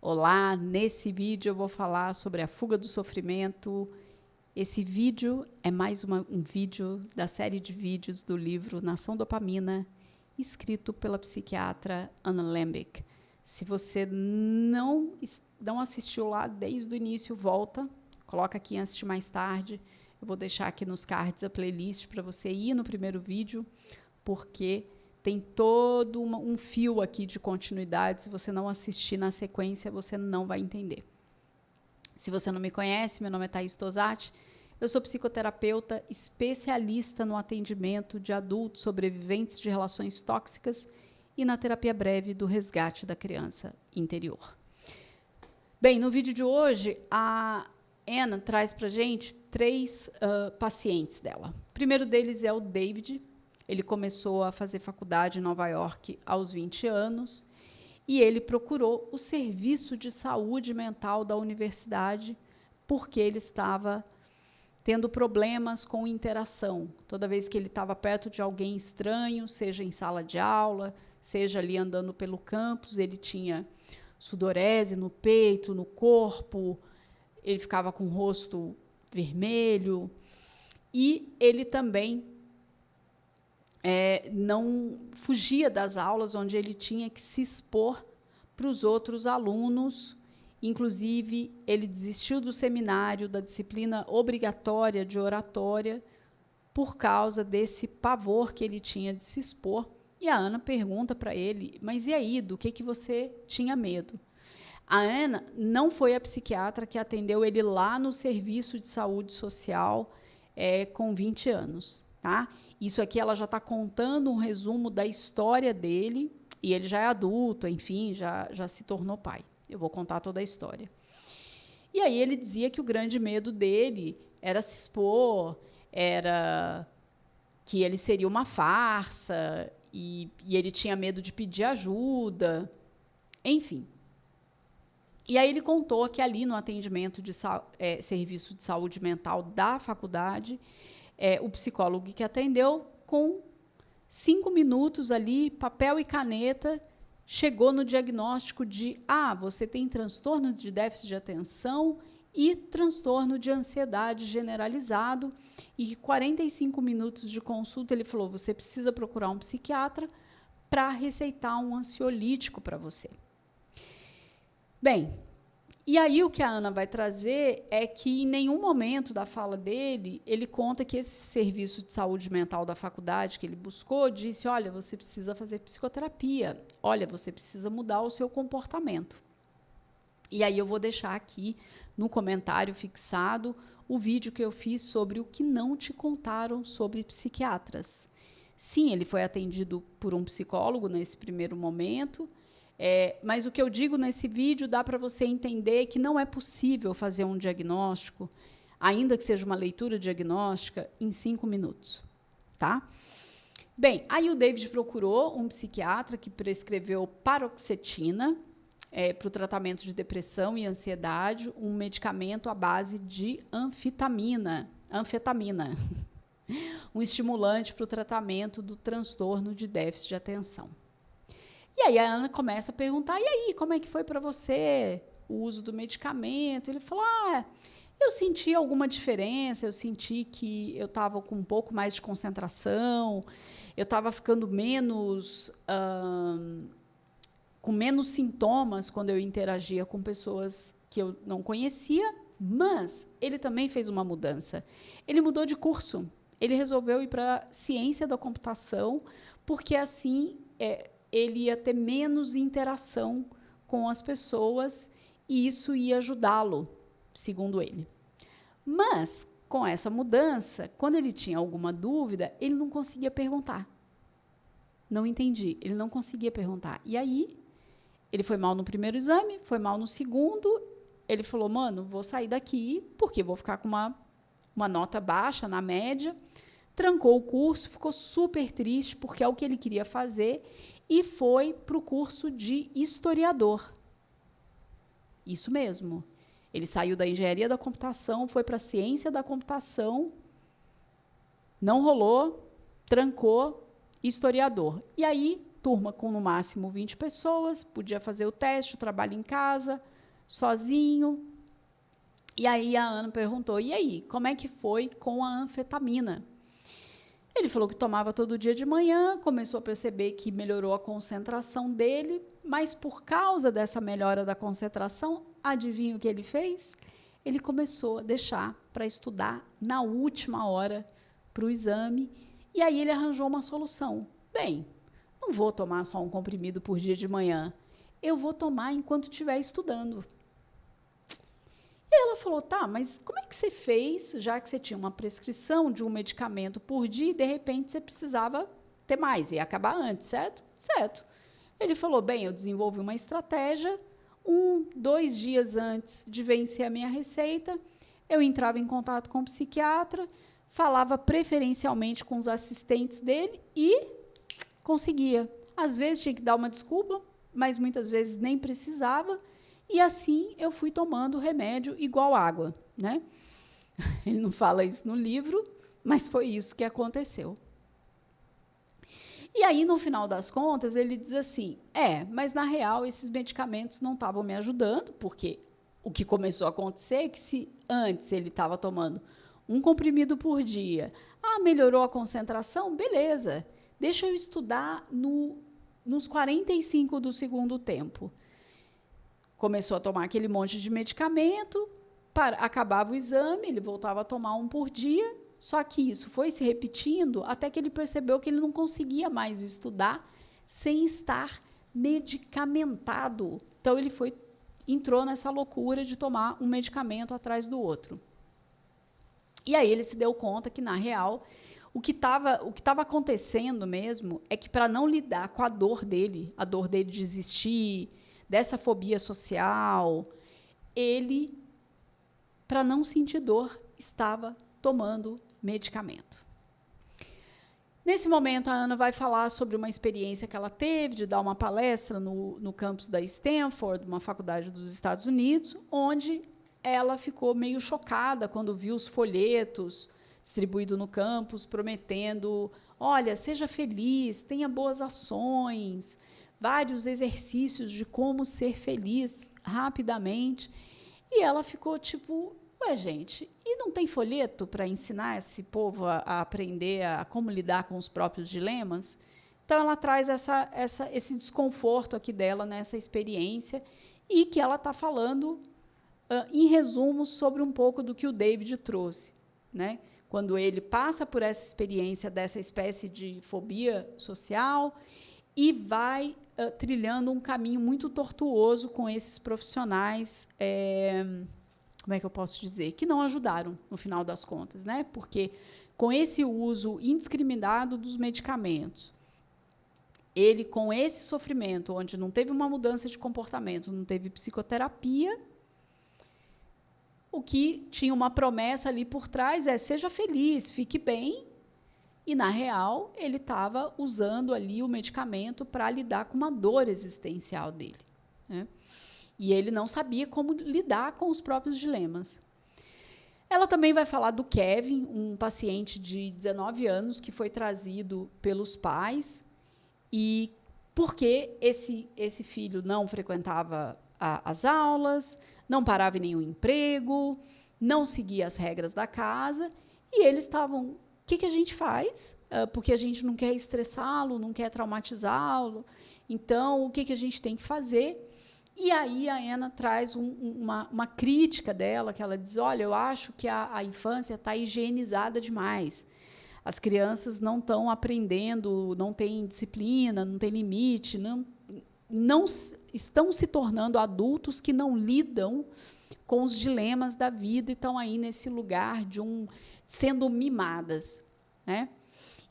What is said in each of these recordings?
Olá, nesse vídeo eu vou falar sobre a fuga do sofrimento. Esse vídeo é mais um vídeo da série de vídeos do livro Nação Dopamina, escrito pela psiquiatra Anna Lembke. Se você não assistiu lá desde o início, volta, coloca aqui em assistir mais tarde. Eu vou deixar aqui nos cards a playlist para você ir no primeiro vídeo, porque tem todo um fio aqui de continuidade. Se você não assistir na sequência, você não vai entender. Se você não me conhece, meu nome é Thaís Tosati. Eu sou psicoterapeuta especialista no atendimento de adultos sobreviventes de relações tóxicas e na terapia breve do resgate da criança interior. Bem, no vídeo de hoje, a Anna traz para a gente 3 pacientes dela. O primeiro deles é o David. Ele começou a fazer faculdade em Nova York aos 20 anos e ele procurou o serviço de saúde mental da universidade porque ele estava tendo problemas com interação. Toda vez que ele estava perto de alguém estranho, seja em sala de aula, seja ali andando pelo campus, ele tinha sudorese no peito, no corpo, ele ficava com o rosto vermelho e ele também não fugia das aulas onde ele tinha que se expor para os outros alunos. Inclusive, ele desistiu do seminário, da disciplina obrigatória de oratória, por causa desse pavor que ele tinha de se expor. E a Ana pergunta para ele, mas e aí, do que você tinha medo? A Ana não foi a psiquiatra que atendeu ele lá no serviço de saúde social com 20 anos. Tá? Isso aqui ela já está contando um resumo da história dele, e ele já é adulto, enfim, já se tornou pai. Eu vou contar toda a história. E aí ele dizia que o grande medo dele era se expor, era que ele seria uma farsa, e ele tinha medo de pedir ajuda, enfim. E aí ele contou que ali no atendimento de serviço de saúde mental da faculdade, o psicólogo que atendeu, com 5 minutos ali, papel e caneta, chegou no diagnóstico de você tem transtorno de déficit de atenção e transtorno de ansiedade generalizado, e 45 minutos de consulta ele falou, você precisa procurar um psiquiatra para receitar um ansiolítico para você. Bem, e aí o que a Ana vai trazer é que em nenhum momento da fala dele, ele conta que esse serviço de saúde mental da faculdade que ele buscou disse, olha, você precisa fazer psicoterapia, olha, você precisa mudar o seu comportamento. E aí eu vou deixar aqui no comentário fixado o vídeo que eu fiz sobre o que não te contaram sobre psiquiatras. Sim, ele foi atendido por um psicólogo nesse primeiro momento, mas o que eu digo nesse vídeo dá para você entender que não é possível fazer um diagnóstico, ainda que seja uma leitura diagnóstica, em 5 minutos, tá? Bem, aí o David procurou um psiquiatra que prescreveu paroxetina para o tratamento de depressão e ansiedade, um medicamento à base de anfetamina, um estimulante para o tratamento do transtorno de déficit de atenção. E aí a Ana começa a perguntar, e aí, como é que foi para você o uso do medicamento? Ele falou, eu senti alguma diferença, eu senti que eu estava com um pouco mais de concentração, eu estava ficando com menos sintomas quando eu interagia com pessoas que eu não conhecia, mas ele também fez uma mudança. Ele mudou de curso, ele resolveu ir para ciência da computação, porque assim ele ia ter menos interação com as pessoas e isso ia ajudá-lo, segundo ele. Mas, com essa mudança, quando ele tinha alguma dúvida, ele não conseguia perguntar. Não entendi, ele não conseguia perguntar. E aí, ele foi mal no primeiro exame, foi mal no segundo, ele falou, mano, vou sair daqui porque vou ficar com uma nota baixa na média. Trancou o curso, ficou super triste, porque é o que ele queria fazer, e foi para o curso de historiador. Isso mesmo. Ele saiu da engenharia da computação, foi para a ciência da computação, não rolou, trancou, historiador. E aí turma com no máximo 20 pessoas, podia fazer o teste, o trabalho em casa, sozinho. E aí a Ana perguntou, e aí, como é que foi com a anfetamina? Ele falou que tomava todo dia de manhã, começou a perceber que melhorou a concentração dele, mas por causa dessa melhora da concentração, adivinha o que ele fez? Ele começou a deixar para estudar na última hora para o exame, e aí ele arranjou uma solução. Bem, não vou tomar só um comprimido por dia de manhã, eu vou tomar enquanto estiver estudando. E ela falou, tá, mas como é que você fez, já que você tinha uma prescrição de um medicamento por dia e de repente você precisava ter mais, ia acabar antes, certo? Certo. Ele falou, bem, eu desenvolvi uma estratégia, 2 dias antes de vencer a minha receita, eu entrava em contato com o psiquiatra, falava preferencialmente com os assistentes dele e conseguia. Às vezes tinha que dar uma desculpa, mas muitas vezes nem precisava, e assim eu fui tomando remédio igual água, né? Ele não fala isso no livro, mas foi isso que aconteceu. E aí, no final das contas, ele diz assim, mas na real esses medicamentos não estavam me ajudando, porque o que começou a acontecer é que se antes ele estava tomando um comprimido por dia, melhorou a concentração, beleza, deixa eu estudar nos 45 do segundo tempo. Começou a tomar aquele monte de medicamento, acabava o exame, ele voltava a tomar um por dia, só que isso foi se repetindo até que ele percebeu que ele não conseguia mais estudar sem estar medicamentado. Então, ele entrou nessa loucura de tomar um medicamento atrás do outro. E aí ele se deu conta que, na real, o que estava acontecendo mesmo é que, para não lidar com a dor dele de desistir, dessa fobia social, ele, para não sentir dor, estava tomando medicamento. Nesse momento, a Ana vai falar sobre uma experiência que ela teve de dar uma palestra no campus da Stanford, uma faculdade dos Estados Unidos, onde ela ficou meio chocada quando viu os folhetos distribuídos no campus, prometendo, olha, seja feliz, tenha boas ações, vários exercícios de como ser feliz rapidamente. E ela ficou tipo, gente, e não tem folheto para ensinar esse povo a aprender a como lidar com os próprios dilemas? Então, ela traz esse desconforto aqui dela nessa experiência e que ela está falando, em resumo, sobre um pouco do que o David trouxe, né? Quando ele passa por essa experiência dessa espécie de fobia social e vai trilhando um caminho muito tortuoso com esses profissionais, como é que eu posso dizer? Que não ajudaram, no final das contas, né? Porque com esse uso indiscriminado dos medicamentos, ele, com esse sofrimento, onde não teve uma mudança de comportamento, não teve psicoterapia, o que tinha uma promessa ali por trás seja feliz, fique bem, e, na real, ele estava usando ali o medicamento para lidar com uma dor existencial dele, né? E ele não sabia como lidar com os próprios dilemas. Ela também vai falar do Kevin, um paciente de 19 anos que foi trazido pelos pais, e porque esse filho não frequentava as aulas, não parava em nenhum emprego, não seguia as regras da casa, e eles estavam, o que a gente faz? Porque a gente não quer estressá-lo, não quer traumatizá-lo, então o que a gente tem que fazer? E aí a Ana traz uma crítica dela, que ela diz, olha, eu acho que a infância está higienizada demais. As crianças não estão aprendendo, não têm disciplina, não têm limite, não estão se tornando adultos que não lidam com os dilemas da vida e estão aí nesse lugar de sendo mimadas, né?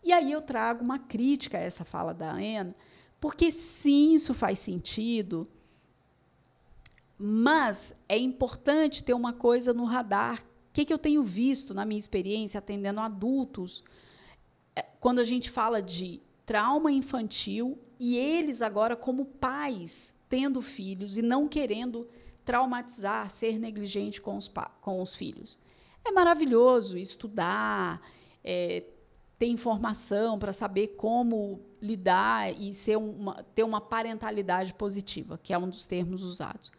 E aí eu trago uma crítica a essa fala da Ana, porque sim, isso faz sentido, mas é importante ter uma coisa no radar. O que eu tenho visto na minha experiência atendendo adultos, quando a gente fala de trauma infantil e eles agora como pais tendo filhos e não querendo traumatizar, ser negligente com os filhos. É maravilhoso estudar, ter informação, para saber como lidar e ter uma parentalidade positiva, que é um dos termos usados.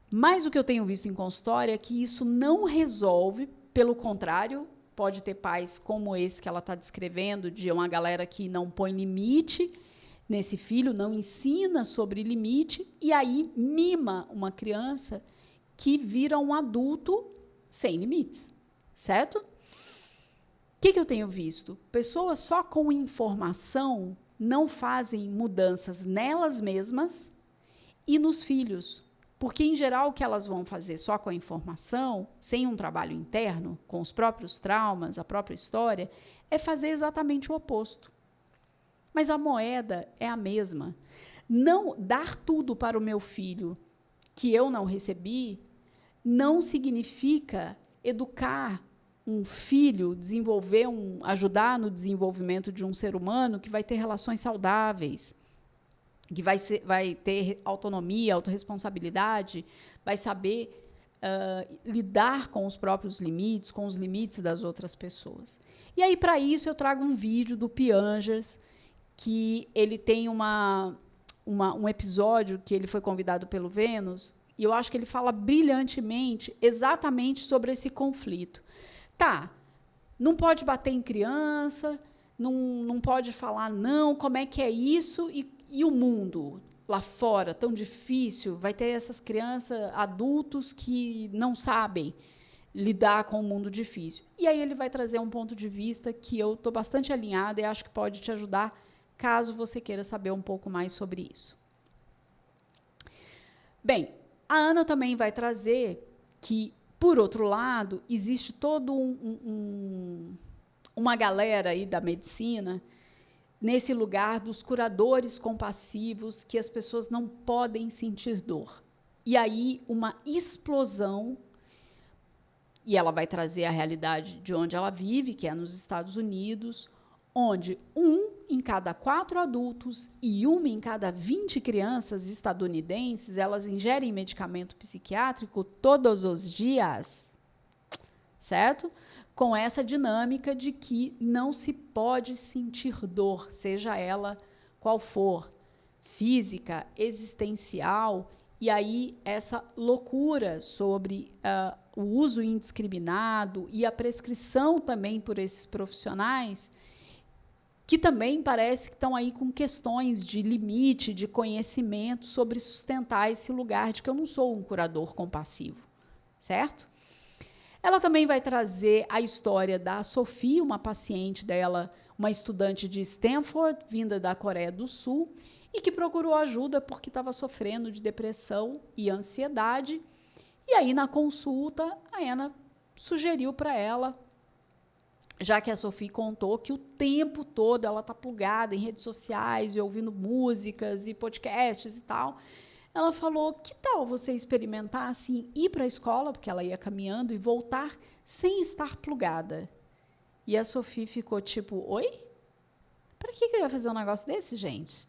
Mas o que eu tenho visto em consultório é que isso não resolve, pelo contrário, pode ter pais como esse que ela está descrevendo, de uma galera que não põe limite nesse filho, não ensina sobre limite, e aí mima uma criança que vira um adulto sem limites, certo? O que eu tenho visto? Pessoas só com informação não fazem mudanças nelas mesmas e nos filhos. Porque, em geral, o que elas vão fazer só com a informação, sem um trabalho interno, com os próprios traumas, a própria história, é fazer exatamente o oposto. Mas a moeda é a mesma. Não dar tudo para o meu filho que eu não recebi não significa educar um filho, ajudar no desenvolvimento de um ser humano que vai ter relações saudáveis, que vai ter autonomia, autorresponsabilidade, vai saber lidar com os próprios limites, com os limites das outras pessoas. E aí, para isso, eu trago um vídeo do Pianjas, que ele tem um episódio que ele foi convidado pelo Vênus, e eu acho que ele fala brilhantemente exatamente sobre esse conflito. Tá, não pode bater em criança, não pode falar não, como é que é isso? E o mundo lá fora, tão difícil, vai ter essas crianças, adultos que não sabem lidar com o mundo difícil. E aí ele vai trazer um ponto de vista que eu estou bastante alinhada e acho que pode te ajudar, caso você queira saber um pouco mais sobre isso. Bem, a Ana também vai trazer que, por outro lado, existe todo uma galera aí da medicina nesse lugar dos curadores compassivos, que as pessoas não podem sentir dor. E aí, uma explosão, e ela vai trazer a realidade de onde ela vive, que é nos Estados Unidos, onde 1 em cada 4 adultos e 1 em cada 20 crianças estadunidenses, elas ingerem medicamento psiquiátrico todos os dias, certo? Com essa dinâmica de que não se pode sentir dor, seja ela qual for, física, existencial, e aí essa loucura sobre o uso indiscriminado e a prescrição também por esses profissionais, que também parece que estão aí com questões de limite, de conhecimento sobre sustentar esse lugar de que eu não sou um curador compassivo, certo? Ela também vai trazer a história da Sophie, uma paciente dela, uma estudante de Stanford, vinda da Coreia do Sul, e que procurou ajuda porque estava sofrendo de depressão e ansiedade. E aí, na consulta, a Ana sugeriu para ela, já que a Sophie contou que o tempo todo ela está plugada em redes sociais e ouvindo músicas e podcasts e tal, ela falou, que tal você experimentar, assim, ir para a escola, porque ela ia caminhando, e voltar sem estar plugada? E a Sophie ficou tipo, oi? Para que eu ia fazer um negócio desse, gente?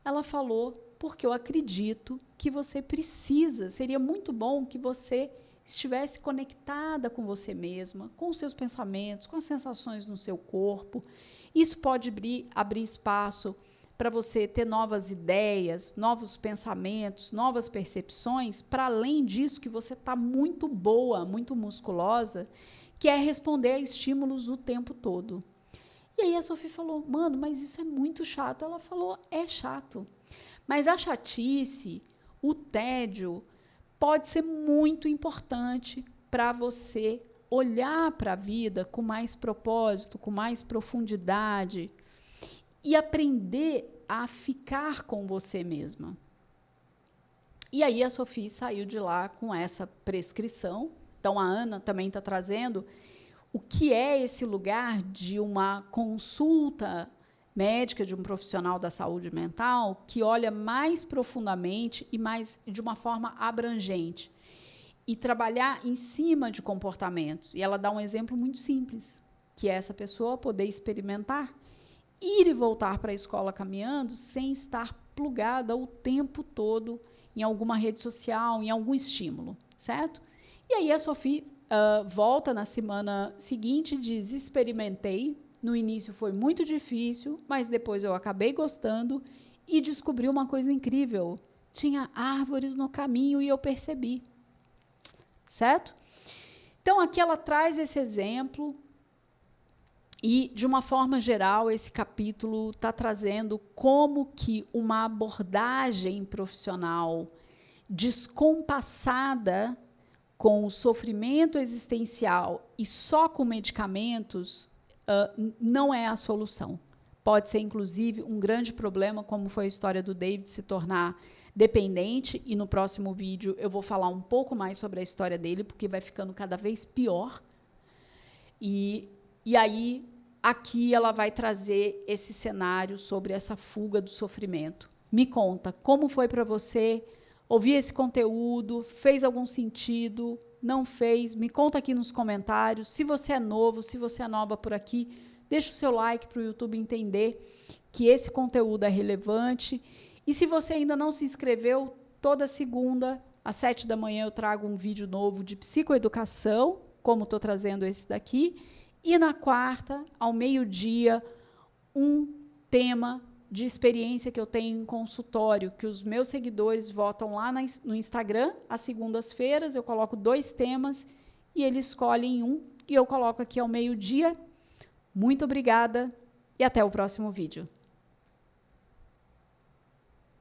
Ela falou, porque eu acredito que você precisa, seria muito bom que você estivesse conectada com você mesma, com os seus pensamentos, com as sensações no seu corpo. Isso pode abrir espaço para você ter novas ideias, novos pensamentos, novas percepções, para além disso que você está muito boa, muito musculosa, que é responder a estímulos o tempo todo. E aí a Sophie falou, mano, mas isso é muito chato. Ela falou, é chato. Mas a chatice, o tédio, pode ser muito importante para você olhar para a vida com mais propósito, com mais profundidade, e aprender a ficar com você mesma. E aí a Sophie saiu de lá com essa prescrição. Então a Ana também está trazendo o que é esse lugar de uma consulta médica de um profissional da saúde mental que olha mais profundamente e mais de uma forma abrangente e trabalhar em cima de comportamentos. E ela dá um exemplo muito simples, que é essa pessoa poder experimentar ir e voltar para a escola caminhando sem estar plugada o tempo todo em alguma rede social, em algum estímulo, certo? E aí a Sophie volta na semana seguinte e diz, experimentei, No início foi muito difícil, mas depois eu acabei gostando e descobri uma coisa incrível. Tinha árvores no caminho e eu percebi. Certo? Então, aqui ela traz esse exemplo e, de uma forma geral, esse capítulo está trazendo como que uma abordagem profissional descompassada com o sofrimento existencial e só com medicamentos não é a solução. Pode ser, inclusive, um grande problema, como foi a história do David se tornar dependente, e no próximo vídeo eu vou falar um pouco mais sobre a história dele, porque vai ficando cada vez pior. E aí, aqui ela vai trazer esse cenário sobre essa fuga do sofrimento. Me conta, como foi para você ouvir esse conteúdo? Fez algum sentido? Não fez? Me conta aqui nos comentários. Se você é novo, se você é nova por aqui, deixa o seu like para o YouTube entender que esse conteúdo é relevante. E se você ainda não se inscreveu, toda segunda, às 7 da manhã, eu trago um vídeo novo de psicoeducação, como estou trazendo esse daqui. E na quarta, ao meio-dia, um tema de experiência que eu tenho em consultório, que os meus seguidores votam lá no Instagram, às segundas-feiras, eu coloco 2 temas e eles escolhem um e eu coloco aqui ao meio-dia. Muito obrigada e até o próximo vídeo.